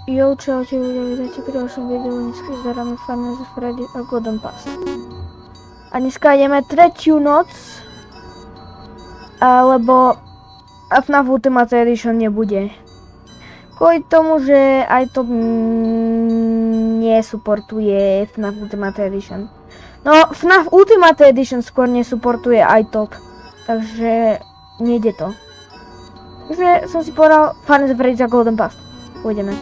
Jo, čaute ľudia, vítajte pri ďalšom videu, dneska zdaráme Five Nights at Freddy's a Golden Pass. A dneska ideme tretiu noc, lebo FNAF Ultimate Edition nebude. Kvôli tomu, že aj to nesuportuje FNAF Ultimate Edition. No, FNAF Ultimate Edition skôr nesuportuje aj top, takže nejde to. Takže som si povedal Five Nights at Freddy's a Golden Pass. Pôjdeme.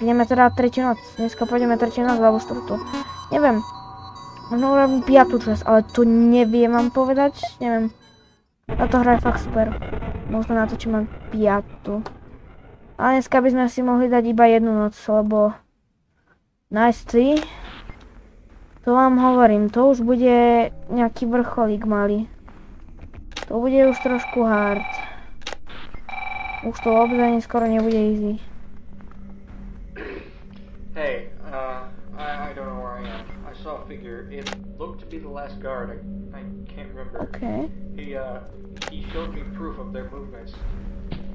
Ideme teda tretiu noc. Dneska pôjdeme tretiu noc alebo štvrtú. Neviem. Možno urobím 5. časť, ale to neviem vám povedať. Neviem. A to hra je fakt super. Možno natočím mám 5. Ale dneska by sme si mohli dať iba jednu noc, lebo Night 3. To vám hovorím, to už bude nejaký vrcholík malý. To bude už trošku hard. Už to obzvanie skoro nebude easy. Hey, I don't know where I am. I saw a figure. It looked to be the last guard. I can't remember. Okay. He showed me proof of their movements.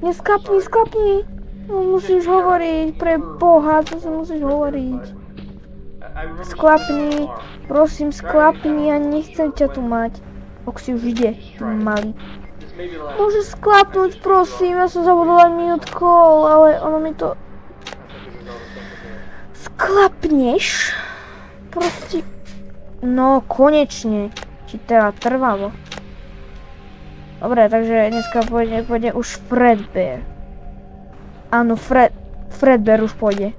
Neskapni. No, musíš hovoriť, pre Boha, co si musíš hovoriť. Sklapni, prosím, sklapni, ja nechcem ťa tu mať. Ok si už ide, malý. Môžeš sklapnúť, prosím, ja som zabudol len minútku, ale ono mi to... Sklapneš? Proste... No, konečne. Či teda trvalo. Dobre, takže dneska pôjde už Fredbear. Áno, Fredbear už pôjde.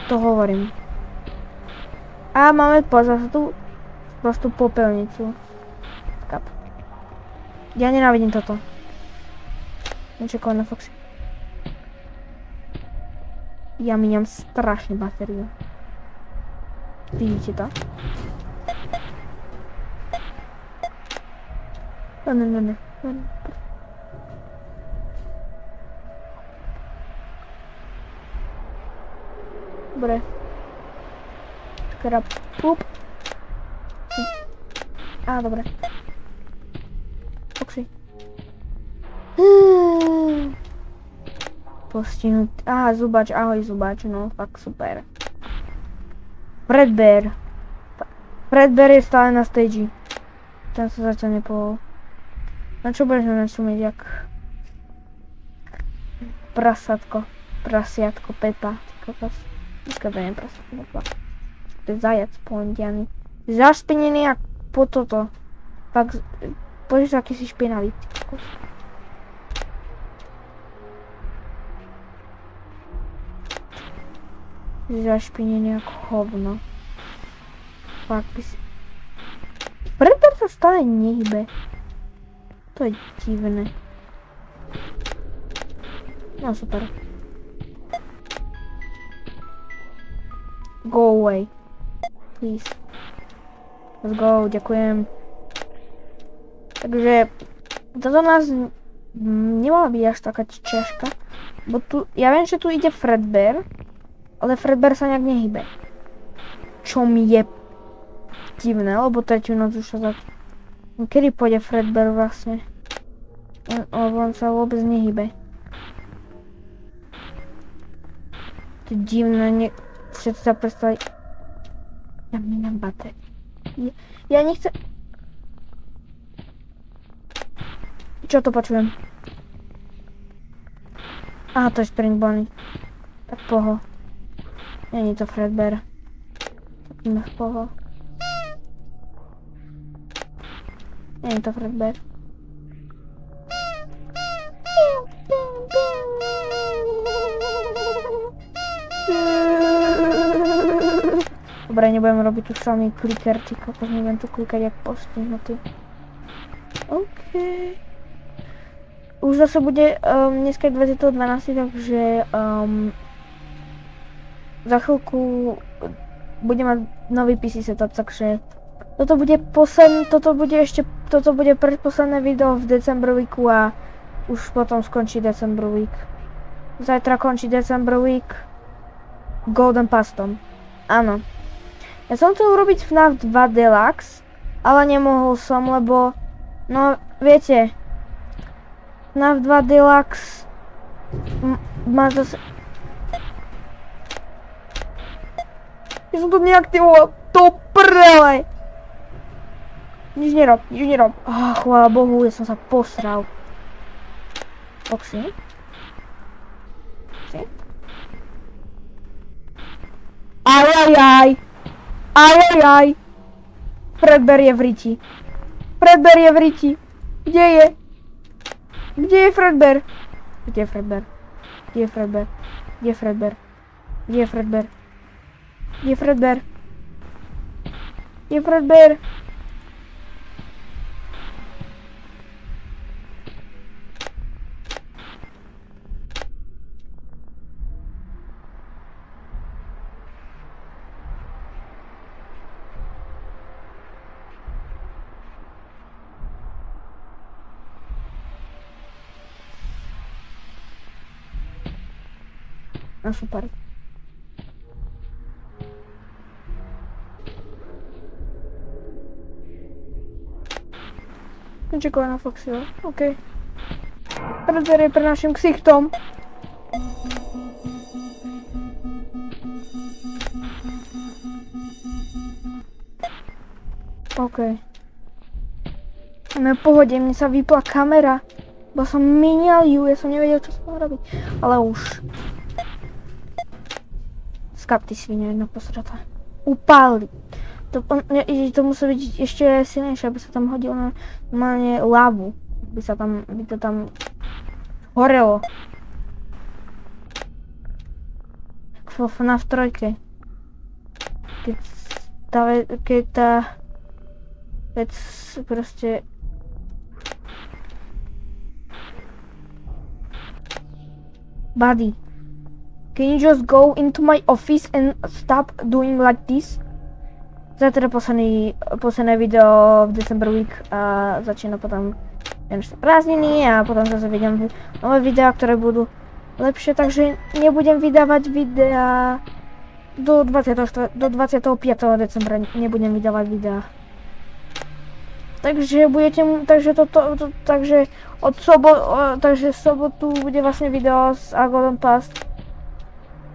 To hovorím. A máme zase tú prostú popelnicu. Kap. Ja nenávidím toto. Nečekujem na Foxy. Ja míňam strašne batériu. Vidíte to? Ne. Dobre. Skrap. Pup. Á, dobre. Foxy. Postihnutý. Aha, zubač, ahoj zubač, no fakt super. Fredbear. Fredbear je stále na stage. Ten sa zatiaľ nepohol. Na čo budeš na nás umieť, jak... Prasiatko, Pepa. Dneska to nie je prasiatko, Pepa. To je zajac pondianý. Zašpinený jak po toto. Fakt, pozri sa, aký si špinavý. Zašpinený ako hovno. Fakt by si... Fredbear sa stále nehybe. To je divné. No super. Go away. Please. Let's go, ďakujem. Takže... Toto nás... Nemala byť až taká ťažká. Bo tu... Ja viem, že tu ide Fredbear. Ale Fredbear sa nejak nehybe. Čo mi je divné, lebo tretiu noc už sa Kedy pôjde Fredbear vlastne? Lebo on sa vôbec nehybe. To je divné, všetci sa prestali... Ja minám batérie. Ja nechcem... Čo to počujem? Aha, to je Spring Bonnie. Tak poho. Není to Fredbear. Tak poho. Není to Fredbear. Dobre, nebudem robiť tu samý kliker, ty kokos, nebudem tu klikať jak postihnutý. OK. Už zase bude, dneska je 20.12, takže za chvíľku bude mať nový PC setup, takže toto bude predposledné video v December weeku a už potom skončí December week. Zajtra končí December week Golden Passom. Áno. Ja som chcel urobiť FNAF 2 Deluxe, ale nemohol som, lebo, no viete, FNAF 2 Deluxe Má zase... Ja som to neaktivoval. To prele! Nič nerob, nič nerob. Chvála Bohu, ja som sa posral. Foxy? Ajajaj! Ajajaj! Fredbear je v riti. Fredbear je v riti. Kde je? Kde je Fredbear? Kde je Fredbear? Kde je Fredbear? Kde je Fredbear? Kde je Fredbear? Kde je Fredbear? Kde je Fredbear? No super. Čekala na Foxyho, OK. Fredbear je pre našim ksichtom. OK. No pohode, mne sa vypla kamera. Bo som minial ju, ja som nevedel, čo som mal robiť. Ale už. Skapty svinia jedna posrata. Upáli. To musí byť ešte silnejšie, aby sa tam hodilo normálne lávu. By to tam horelo. Na v trojke. Keď tá vec proste... Buddy. Can you just go into my office and stop doing like this? Zajtra posledné video v December Week a začína potom vianočné prázdniny a potom zase vidím nové videá, ktoré budú lepšie, takže nebudem vydávať videá do 25. decembra, nebudem vydávať videá. Takže takže v sobotu bude vlastne video z Agodon Pass.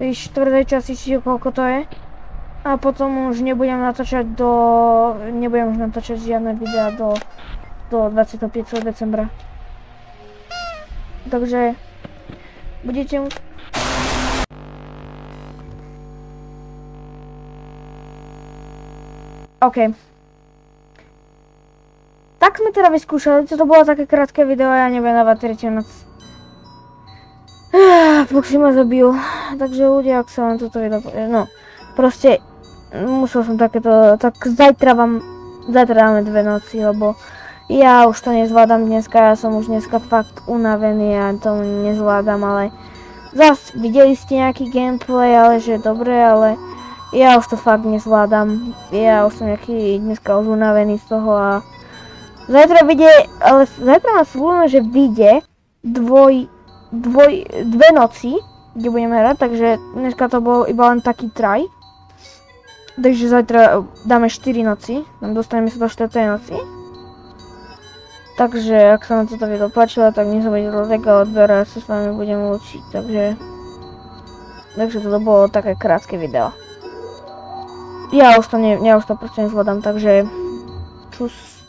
V štvrtej časti, čiže koľko to je. A potom už nebudem natáčať žiadne videá do 25. decembra. Takže budete OK. Tak sme teda vyskúšali, toto bolo také krátke video, ja nebudem dávať tretiu noc. Foxy ma zabil, takže ľudia, ak sa vám toto video... No, proste musel som takéto... Tak zajtra dáme 2 noci, lebo ja už to nezvládam dneska, ja som už dneska fakt unavený a to nezvládam, ale... Zas videli ste nejaký gameplay, ale že dobre, ale... Ja už to fakt nezvládam, ja už som nejaký dneska už unavený z toho a... Zajtra nás slúbime, že vyjde dve noci, kde budeme hrať, takže dneska to bol iba len taký try. Takže zajtra dáme 4 noci, dostaneme sa do 4. noci. Takže ak sa vám toto video páčilo, tak nezabudnite like a odber a sa s vami budem učiť, takže toto bolo také krátke video. Ja už to proste nezvládam, takže čus.